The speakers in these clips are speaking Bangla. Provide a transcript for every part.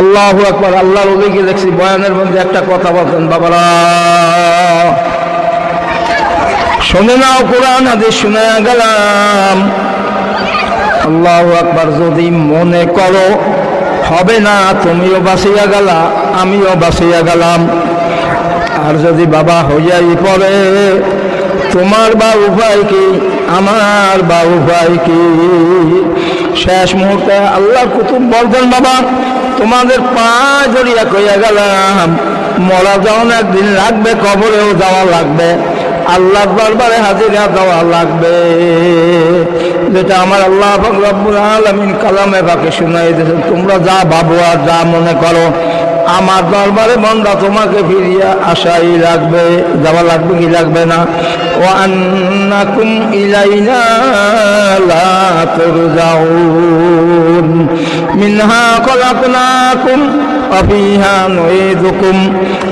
আল্লাহু আকবার। আল্লাহর ওলিকে দেখছি বয়ানের মধ্যে একটা কথা বলতেন, বাবারা শুনে নাও, কোরআন হাদিস শুনে গেলাম। আল্লাহু আকবার। যদি মনে করো হবে না, তুমিও বাঁচিয়া গেলা, আমিও বাঁচিয়া গেলাম। আর যদি বাবা হইয়াই পড়ে, তোমার বা উপায় কি, আমার বা উপায় কি? শেষ মুহূর্তে আল্লাহর কুতুব বলতেন, বাবা তোমাদের পা জড়িয়া কইয়া গেলাম, মরা যাওয়া একদিন লাগবে, কবরেও যাওয়া লাগবে, আল্লাহর দরবারে হাজিরা দেওয়া লাগবে। যেটা আমার আল্লাহ পাক রব্বুল আলামিন কালামে পাকে শুনাই দিয়েছেন, তোমরা যা ভাবো আর যা মনে করো, আমার দরবারে বান্দা তোমাকে ফিরিয়া আসাই লাগবে, যাওয়া লাগবে কি লাগবে না? ওয়া আন্নাকুম ইলাইনা লা তুরজাউন মিনহা খলাকনাকুম ওয়া ফিহা নুঈদুকুম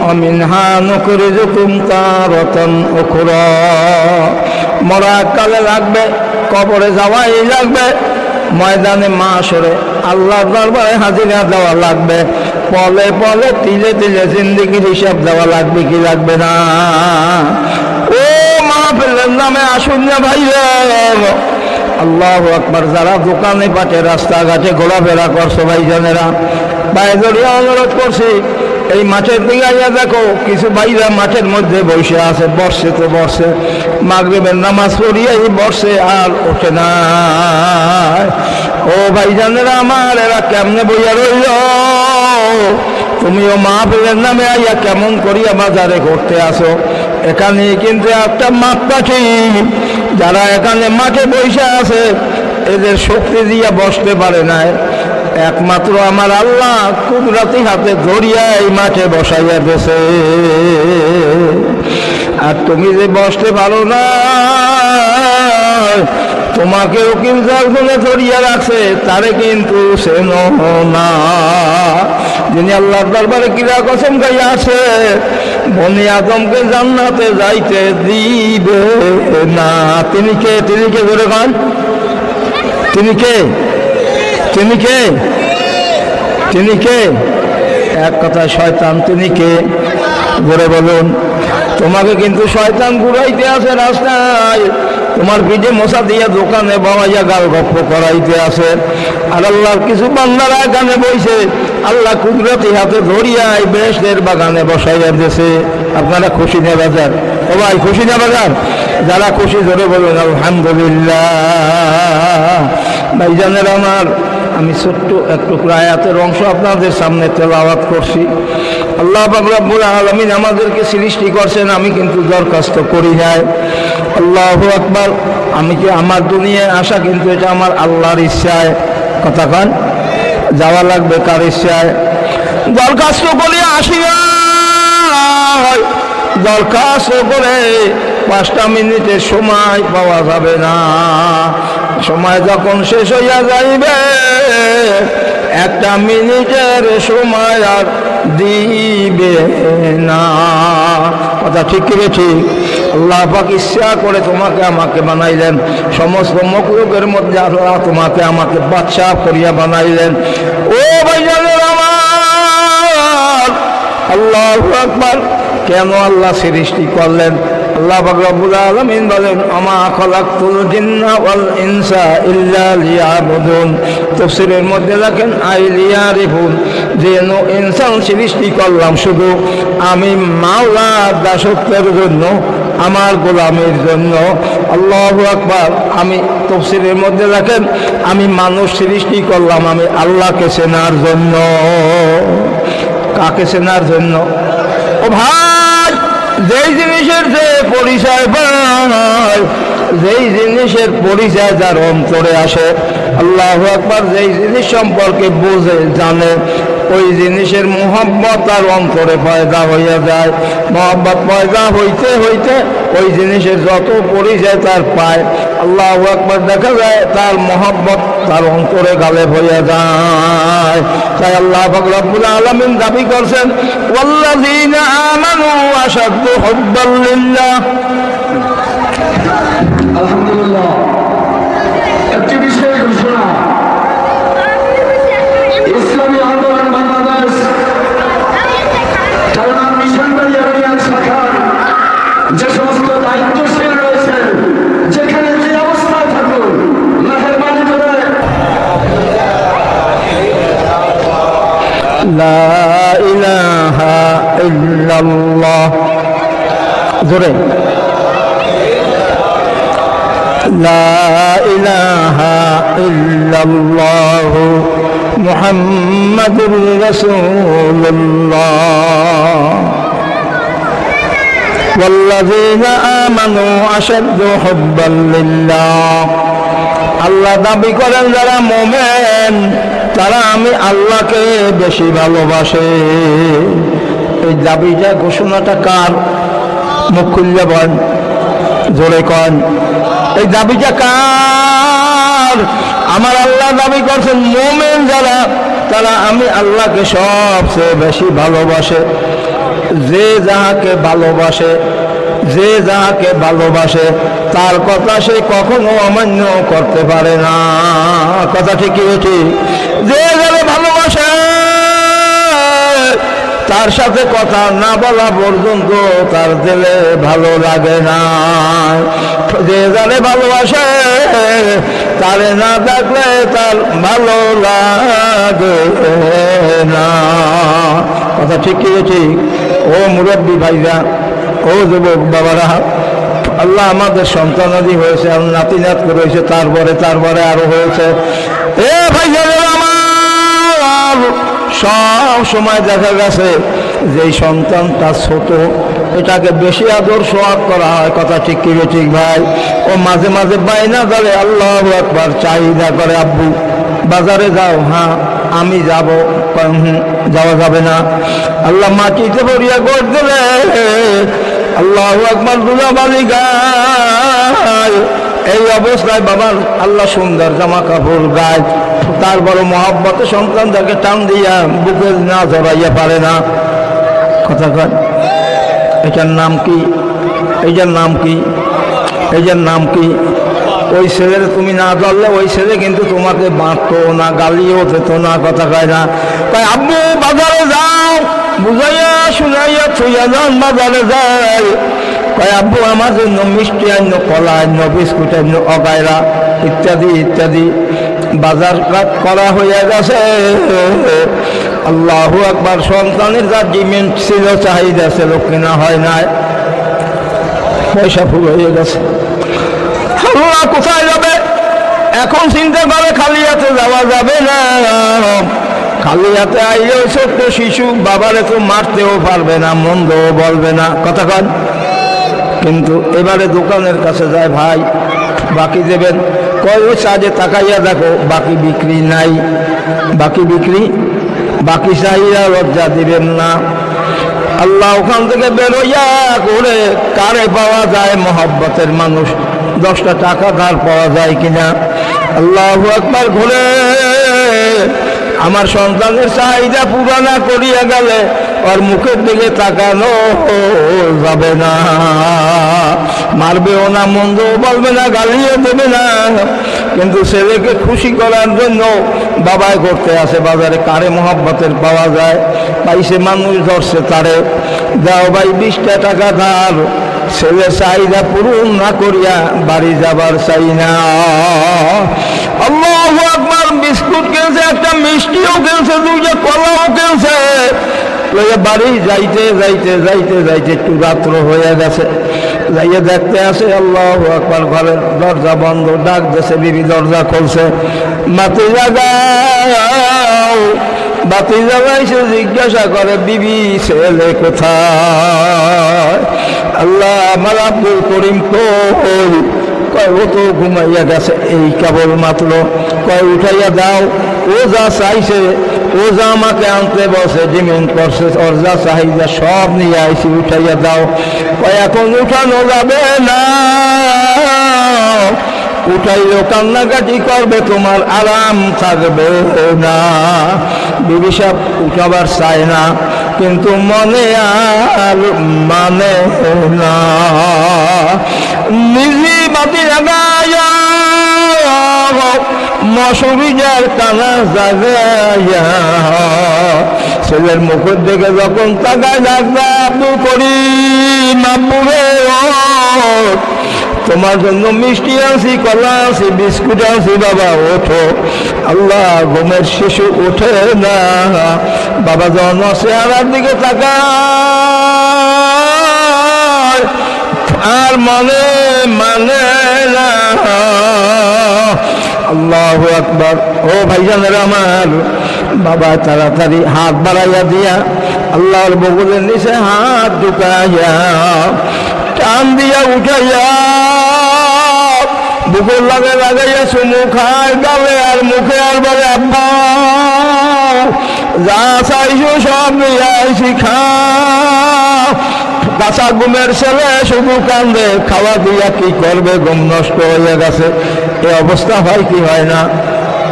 ওয়া মিনহা নুখরিজুকুম তারাতান উখরা। মরা কালে লাগবে, কবরে যাওয়াই লাগবে, ময়দানে মাশরে আল্লাহর দরবারে হাজিরা দেওয়া লাগবে, পলে পলে তিলে তিলে জিন্দেগির হিসাব দেওয়া লাগবে কি লাগবে না? ও মাহফিলের নামে আসুন না ভাই। আল্লাহু আকবার। যারা দোকানে পাটে রাস্তাঘাটে ঘোরাফেরা করছো ভাইজানেরা, পায়ে ধরিয়া অনুরোধ করছি, এই মাঠের দিকে আইয়া দেখো, কিছু ভাইরা মাঠের মধ্যে বসে আছে, বসছে তো বসছে, মাগরিবের নামাজ পড়িয়া এই বসে আর ওঠে না। ও ভাইজানেরা আমার, এরা কেমনে বইয়া রইল? তুমিও মাহফিলের নামে আইয়া কেমন করিয়া বাজারে করতে আসো? এখানে কিন্তু একটা মাঠ পাখি, যারা এখানে মাঠে বসে আছে, এদের শক্তি দিয়া বসতে পারে না, একমাত্র আমার আল্লাহ কুদরতি হাতে ধরিয়া এই মাঠে বসাইয়া দিয়েছে। আর তুমি যে বসতে পারো না, তোমাকেও কিন্তু একজনে ধরিয়া রাখছে, তারে কিন্তু চেনো না। যিনি আল্লাহর দরবারে কিরা কসম গাইয়া আছে, বনি আদমকে জান্নাতে যাইতে দিবে না। তিনি কে? তিনি কে? ধরে গান, তিনি কে? তিনি কে? তিনি কে? এক কথায় শয়তান। তিনি কে? ঘুরে বলুন। তোমাকে কিন্তু শয়তান ঘুরাইতে আছে রাস্তায়, তোমার পিঠে মশা দিয়া দোকানে বাবাইয়া গাল গপ্প করাইতে আছে। আর আল্লাহর কিছু বান্দারা এখানে বইছে, আল্লাহ কুদরতি হাতে ধরিয়াই বেহেশতের বাগানে বসাইয়া দিয়েছে। আপনারা খুশি না বাজার? ও ভাই খুশি না বাজার? যারা খুশি ধরে বলুন আলহামদুলিল্লাহ। ভাইজানের আমার, আমি ছোট্ট একটু আয়াতের অংশ আপনাদের সামনে তেলাওয়াত করছি। আল্লাহ পাক রব্বুল আলামিন আমাদেরকে সৃষ্টি করছেন, আমি কিন্তু দরখাস্ত করি নাই। আল্লাহু আকবার। আমি কি আমার দুনিয়ায় আসা কিন্তু এটা আমার আল্লাহর ইচ্ছায়। কথা কন, যাওয়া লাগবে কার ইচ্ছায়? দরখাস্ত করে আসি না, দরখাস্ত করে 5টা মিনিটের সময় পাওয়া যাবে না। সময় যখন শেষ হইয়া যাইবে, 1টা মিনিটের সময় আর দিবে না। কথা ঠিক কি ঠিক? আল্লাহ পাক ইচ্ছা করে তোমাকে আমাকে বানাইলেন, সমস্ত মখলুকের মধ্যে আল্লাহ তোমাকে আমাকে বাদশা করিয়া বানাইলেন। ও ভাইজানের আমার, আল্লাহু আকবার। কেন আল্লাহ সৃষ্টি করলেন? আল্লাহ পাক রব্বুল আলামিন বলেন, আমা খালাকতুল জিন্না ওয়াল ইনসা ইল্লা লিয়াবুদুন। তাফসীরের মধ্যে লেখেন আই লিয়ারিফুন, যেন ইনসান সৃষ্টি করলাম শুধু আমি মাওলার দাসত্বের জন্য, আমার গোলামের জন্য। আল্লাহু আকবার। আমি তাফসীরের মধ্যে লেখেন, আমি মানুষ সৃষ্টি করলাম আমি আল্লাহকে চেনার জন্য। কাকে চেনার জন্য? ও ভাই, যেই জিনিসের যে পরিচয় পায়, যেই জিনিসের পরিচয় যার অন্তরে আসে, আল্লাহু আকবার, যেই জিনিস সম্পর্কে বোঝে জানে, ওই জিনিসের মোহাব্বত তার অন্তরে পয়দা হইয়া যায়। মোহাব্বত পয়দা হইতে হইতে ওই জিনিসের যত পরিচয় তার পায়, আল্লাহু আকবার, দেখা যায় তার মোহাব্বত তার অন্তরে গালেব হইয়া যায়। তাই আল্লাহ পাক রব্বুল আলামিন দাবি করছেন, ওয়াল্লাযীনা আমানু আশাদ্দু হুব্বান লিল্লাহ। আলহামদুলিল্লাহ। একটি বিষয় ঘোষণা, ইসলামী আন্দোলন বাংলাদেশ লা ইলাহা ইল্লাল্লাহ জোরে লা ইলাহা ইল্লাল্লাহ মুহাম্মাদুর রাসূলুল্লাহ ওয়াল্লাযীনা আমানু আশাদ্দু হুব্বান লিল্লাহ আল্লাহ দাবি করেন যারা মুমিন তারা আমি আল্লাহকে বেশি ভালোবাসে। এই দাবিটা ঘোষণাটা কার? মুখ খুললে বল, জোরে কন, এই দাবিটা কার? আমার আল্লাহ দাবি করছেন মুমিন যারা তারা আমি আল্লাহকে সবচেয়ে বেশি ভালোবাসে। যে যাহাকে ভালোবাসে, যে যাহাকে ভালোবাসে তার কথা সে কখনো অমান্য করতে পারে না। কথা ঠিকই ঠিক। যে যারা ভালোবাসে তার সাথে কথা না বলা পর্যন্ত তার দিলে ভালো লাগে না। যে যারে ভালোবাসে তারে না দেখলে তার ভালো লাগে না। কথা ঠিকই ঠিক। ও মুরব্বী ভাইরা, ও যুবক বাবারা, আল্লাহ আমাদের সন্তানাদি হয়েছে, নাতি নাত হয়েছে, তারপরে আরো হয়েছে। এ ভাইয়া আমার সব সময় দেখা গেছে যে সন্তানটা ছোট এটাকে বেশি আদর সোয়াব করা হয়। কথা ঠিক কি ঠিক ভাই? ও মাঝে মাঝে বাইনা করে আল্লাহু আকবার চাহিদা করে, আব্বু বাজারে যাও। হ্যাঁ আমি যাব। যাওয়া যাবে না। আল্লাহ মাটিতে ভরিয়া করে দিলে আল্লাহু আকবার দুলাবালি গায়। এই অবস্থায় বাবার আল্লাহ সুন্দর জামা কাপড় গায়, তার বড় মহব্বতে সন্তানটাকে টান দিয়া বুকে না জড়াইয়া পারে না। কথা কয়, এটার নাম কি? এইটার নাম কি? এইটার নাম কি? ওই ছেলের তুমি না ধরলে ওই ছেলে কিন্তু তোমাকে বাঁধতো না, গালিও দিত না। কথা কয় না, তাই আব্বু বাজারে যাও, বুঝাইয়া শুনাইয়া থইয়া যান বাজারে যায়। কয় আব্বু আমার জন্য মিষ্টি আন্য, কলা আন্য, বিস্কুট আন্য, অগায়রা ইত্যাদি ইত্যাদি বাজার করা হইয়া গেছে। আল্লাহু আকবার। সন্তানের যা ডিমেন্ট ছিল, চাহিদা ছিল, কিনা হয় নাই, পয়সা ফুল হয়ে গেছে। আল্লাহ কোথায় যাবে এখন চিন্তা করে, খালি হাতে যাওয়া যাবে না। খালি হাতে আইলেও ছোট্ট শিশু, বাবারে তো মারতেও পারবে না, মন্দও বলবে না। কথা কন। কিন্তু এবারে দোকানের কাছে যায়, ভাই বাকি দেবেন? কয় ওই সাজে তাকাইয়া দেখো বাকি বিক্রি নাই। বাকি বিক্রি, বাকি চাহিদা লজ্জা দিবেন না। আল্লাহ ওখান থেকে বেরোইয়া করে কারে পাওয়া যায় মহব্বতের মানুষ, 10টা টাকা ধার পাওয়া যায় কিনা। আল্লাহু আকবার। ঘুরে আমার সন্তানের চাহিদা পূরণ না করিয়া গেলে ওর মুখের দিকে তাকানো যাবে না। মারবেও না, মন্দও বলবে না, গালিও দেবে না। কিন্তু ছেলেকে খুশি করার জন্য বাবাই করতে আসে বাজারে, কারে মহব্বতের পাওয়া যায়। পাইছে মানুষ ধরছে তারে, যাও ভাই 20টা টাকা ধার। ছেলে চাহিদা পূরণ না করিয়া বাড়ি যাবার চাই না। আল্লাহু আকবার। বিস্কুট কিনছে, একটা মিষ্টিও কিনছে, 2টা কলাও কিনছে। বাড়ি যাইতে যাইতে যাইতে যাইতে একটু রাত্র হয়ে গেছে। যাইয়ে দেখতে আসে আল্লাহু আকবার, ঘরের দরজা বন্ধ। ডাক দেশে বিবি, দরজা খুলছে। মাতি জাগাও। বাতি জ্বালাইছে, জিজ্ঞাসা করে বিবি ছেলে কোথায়? আল্লাহ আমার আব্দুল করিম কই? কয় ও তো ঘুমাইয়া গেছে, এই কেবল মাত্র। কয় উঠাইয়া দাও, ও যা চাইছে, ও যা আমাকে আনতে বসে ডিমান্ড করছে, ওর যা চাহিদা সব নিয়ে আইছি, উঠাইয়া দাও। কয় এখন উঠানো যাবে না, উঠাইলেও কান্নাকাটি করবে, তোমার আরাম থাকবে না। বিবি সাহেব উঠাবার চায় না, কিন্তু মনে আর মানে না। নিজে বাতি লাগাইয়া মশুরিজার টানা জাগাইয়া ছেলের মুখের দিকে যখন তাকায়, লাগবে আব্দুল করিম, আব্বু রে তোমার জন্য মিষ্টি আনছি, কলা আনছি, বিস্কুট আনছি, বাবা ওঠো। আল্লাহ ঘুমের শিশু ওঠে না, বাবা যখন চেহারার দিকে তাকায় আর মনে মানে না। আল্লাহু আকবার। ও ভাইজানেরা আমার, বাবা তাড়াতাড়ি হাত বাড়াইয়া দিয়া আল্লাহর বগলের নিচে হাত ঢুকাইয়া টান দিয়া উঠাইয়া বুকুর লাগে লাগাইয়া চুমু খায় গালে আর মুখে আর বলে আব্বা যা চাইছো সব নিয়ে আইছি খা। কাঁচা ঘুমের ছেলে শুধু কান্দে, খাওয়া দিয়া কি করবে, ঘুম নষ্ট হয়ে গেছে। এই অবস্থা হয় কি হয় না?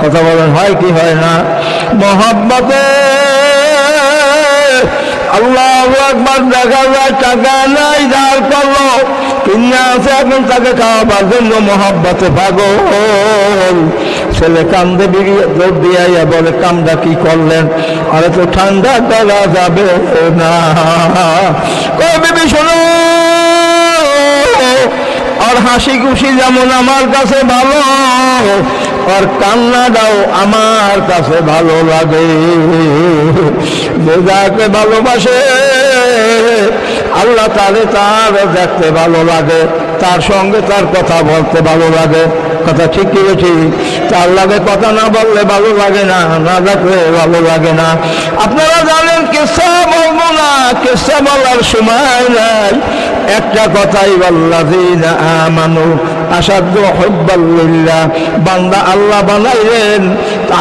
কথা বলেন, হয় কি হয় না? মহব্বতে আল্লাহু আকবার। দেখা যায় টাকা নাই, ধার করলো কিনা আছে, এখন তাকে খাওয়াবার জন্য মহব্বতে পাগল। ছেলে কান্দে বেরিয়ে দৌড় দিয়া বলে কামটা কি করলেন? আরে তো ঠান্ডা করা যাবে না। কই বিবি শোনো, আর হাসি খুশি যেমন আমার কাছে ভালো, আর কান্নাটাও আমার কাছে ভালো লাগে। যে যাকে ভালোবাসে আল্লাহ তারে তার দেখতে ভালো লাগে, তার সঙ্গে তার কথা বলতে ভালো লাগে। কথা ঠিক কি ঠিক? তার লাগে কথা না বললে ভালো লাগে না, না দেখলে ভালো লাগে না। আপনারা জানেন কিসা বলবো না, কিসা বলার সময় নাই। একটা কথাই ওয়াল্লাযীনা আমানু আশাদ্দু হুব্বাল লিল্লাহ। বান্দা আল্লাহ বানাইলেন,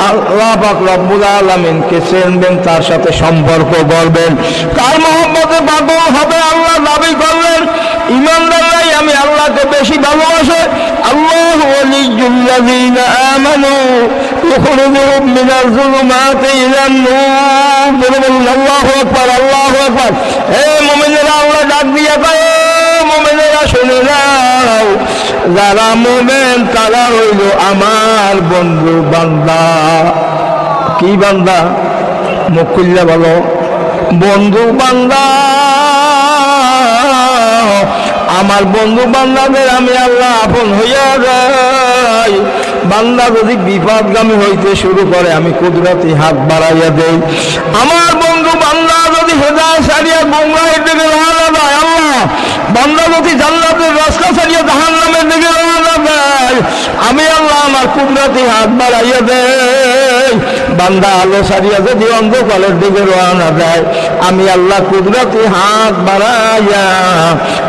আল্লাহ পাক রব্বুল আলামিনকে চিনবেন, তার সাথে সম্পর্ক করবেন। কার মহব্বতে পাগল হবে আল্লাহ দাবি করলেন? ঈমানদাররাই আমি আল্লাহকে বেশি ভালোবাসে। আল্লাহু ওয়ালিয়্যুল্লাযীনা আমানু ইখরুজুহুম মিনাজ যুলুমাতি ইলান নূর। আল্লাহু আকবার, আল্লাহু আকবার। হে মুমিনেরা, আল্লাহ ডাক দিয়া কয়, মুমিনেরা শুনে নাও, যারা মুমিন তারা হইল আমার বন্ধু বান্দা। কি বান্দা? মুখ খুললে বলো, বন্ধু বান্দা। আমার বন্ধু বান্দাদের আমি আল্লাহ আপন হইয়া যাই। বান্দা যদি বিপদগামী হইতে শুরু করে আমি কুদরতি হাত বাড়াইয়া দেই। আমার বন্ধু বান্দা যদি হেদায়েত ছাড়িয়া গুমরাহির দিকে রওনা দেয়, আল্লাহ বান্দা যদি জান্নাতের রাস্তা ছাড়িয়া জাহান্নামের দিকে রওনা দেয়, আমি আল্লাহ আমার কুদরতি হাত বাড়াইয়া দেই। বান্দা আলো ছাড়িয়া যদি অন্ধকারের দিকে রওনা দেয়, আমি আল্লাহ কুদরতি হাত বাড়াইয়া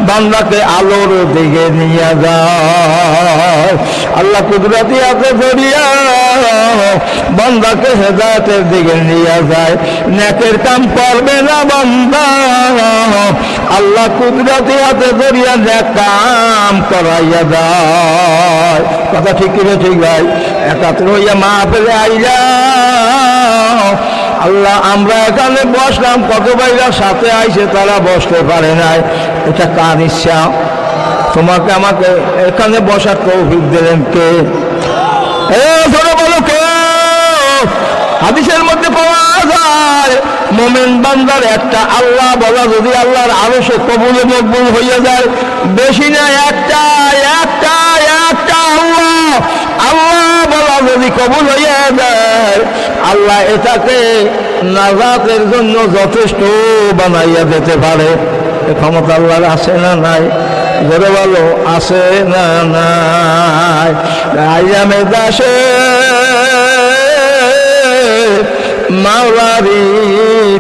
বান্দাকে আলোর দিকে নিয়ে যায়। আল্লাহ কুদরতি হাতে ধরিয়া বান্দাকে হেদায়েতের দিকে নিয়ে যায়। নেকের কাম করবে না বান্দা, আল্লাহ কুদরতি হাতে ধরিয়া নেক কাম করাইয়া যায়। কথা ঠিক কি ঠিক ভাই? একাত্র হইয়া মাহফিলে আইলা আল্লাহ আমরা এখানে বসলাম, কত ভাইরা সাথে আইছে তারা বসতে পারে নাই। এটা কার ইচ্ছা? তোমাকে আমাকে এখানে বসার তৌফিক দিলেন কে? বলো কে? হাদিসের মধ্যে পাওয়া যায় মুমিন বান্দার একটা আল্লাহ বলা যদি আল্লাহর আরশে কবুল মকবুল হইয়া যায়, বেশি না, একটা একটা একটা আল্লাহ আল্লাহ বলা যদি কবুল হইয়া যায়, আল্লাহ এটাকে নাজাতের জন্য যথেষ্ট বানাইয়া দিতে পারে। ক্ষমতা আল্লাহর আছে না নাই? জোরে বলো, আছে না নাই? আইয়ামে দাসে মাওলারি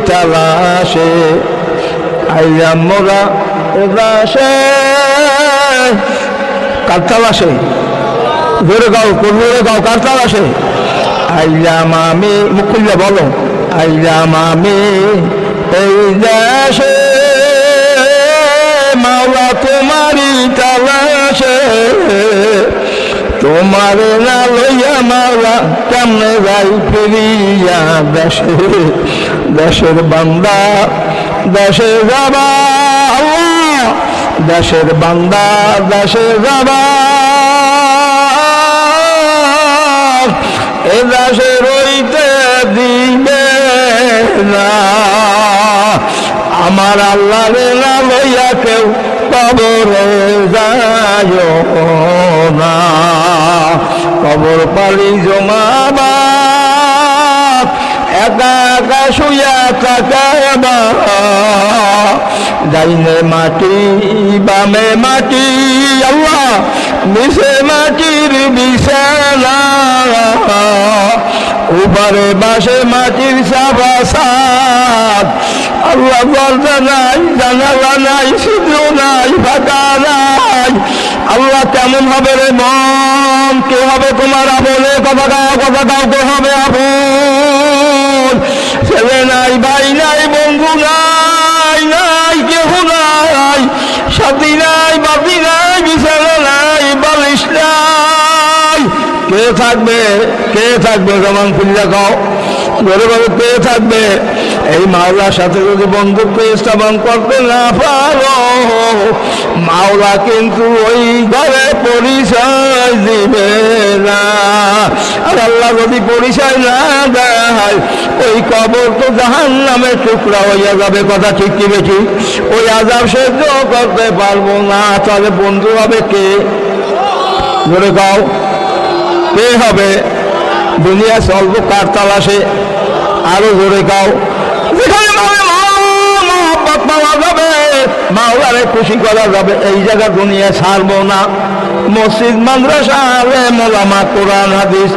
তালাশে, আইয়াম মোরা দাসে কার তালাশে? জোরে গাও, জোরে গাও, কার তালাশে? আইয়াম আমি, মুখ খুললে বলো, আইয়াম আমি এই দেশে মাওলা তোমারি তালাশে, তোমার না লইয়া মাওলা কেমনে যাই ফিরিয়া দেশে। দেশের বান্দা দেশে যাবা, দেশের বান্দা দেশে যাবা, এ দেশে রইতে দিবে না। আমার আল্লাহরে না লইয়া কেউ কবরে যায় না। কবর পালি জমাবাদ একা একা শুয়া থাকা ডাইনে মাটি বামে মাটি আল্লাহ নিচে মাটির বিছানা উপরে বাসে মাটির চাপাসাদ আল্লাহ দরজা নাই জানালা নাই ছিদ্র নাই ফাঁকা নাই আল্লাহ কেমন হবে রে মন কে হবে তোমার আপনে কথা দাও কে হবে আপন ছেলে নাই ভাই নাই বন্ধু নাই নাই কেহ নাই সাথী নাই বাপি নাই বিছানা নাই বালিশ নাই কে থাকবে জমান খুললে কাও ঘরে ঘরে কে থাকবে এই মাওলার সাথে যদি বন্ধুত্ব স্থাপন করতে না পারো মাওলা কিন্তু ওই ঘরে পরিচয় দিবে না আর আল্লাহ যদি পরিচয় না দেয় ওই কবর তো জাহান্নামের টুকরা হইয়া যাবে কথা ঠিক কি বেশি ওই আযাব সহ্য করতে পারবো না তাহলে বন্ধু হবে কে ধরে গাও কে হবে দুনিয়া চলবো কার তালাশে আরো জোরে গাও যেখানে মহব্বত পাওয়া যাবে মাওলারে খুশি করা যাবে এই জায়গা দুনিয়া ছাড়বো না মসজিদ মাদ্রাসা আলেম ওলামা কোরআন হাদিস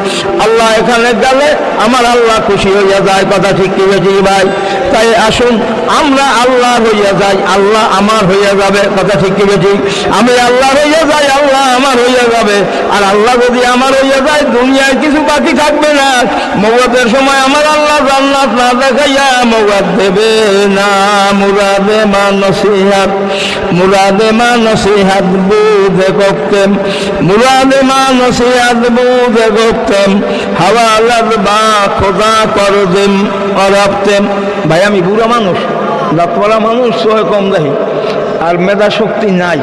আল্লাহ এখানে গেলে আমার আল্লাহ খুশি হইয়া যায় কথা ঠিক কি বেশি ভাই তাই আসুন আমরা আল্লাহ হইয়া যাই আল্লাহ আমার হইয়া যাবে কথা ঠিক কি বেশি আমি আল্লাহ হইয়া যাই আল্লাহ আমার হইয়া যাবে আর আল্লাহ যদি আমার হইয়া যায় দুনিয়ায় কিছু বাকি থাকবে না মওয়াতের সময় আমার আল্লাহ জান্নাত না দেখাইয়া মওয়াত দেবে না মুরাদে মা নসিহাত বুঝে করতেম মুরাদে মা নসিহাত বুঝে করতেম হাওয়ালাত বা খোদা করদেম অরাপতেম ভাই আমি বুড়া মানুষ দাঁতওয়ালা মানুষ সয় কম দেখি আর মেধা শক্তি নাই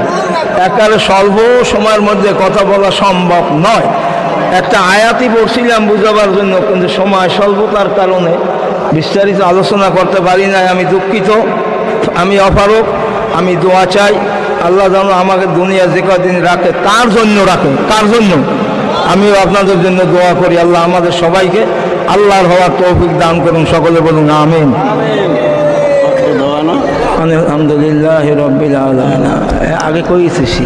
একারে স্বল্প সময়ের মধ্যে কথা বলা সম্ভব নয় একটা আয়াতই পড়ছিলাম বুঝাবার জন্য কিন্তু সময় স্বল্পতার কারণে বিস্তারিত আলোচনা করতে পারি নাই আমি দুঃখিত আমি অপারক আমি দোয়া চাই আল্লাহ যেন আমাকে দুনিয়া যে কদিন রাখে তার জন্য রাখে তার জন্য আমিও আপনাদের জন্য দোয়া করি আল্লাহ আমাদের সবাইকে আল্লাহর হওয়ার তৌফিক দান করুন সকলে বলুন আমিন আলহামদুলিল্লাহ রাব্বিল আলামিন আগে কইছি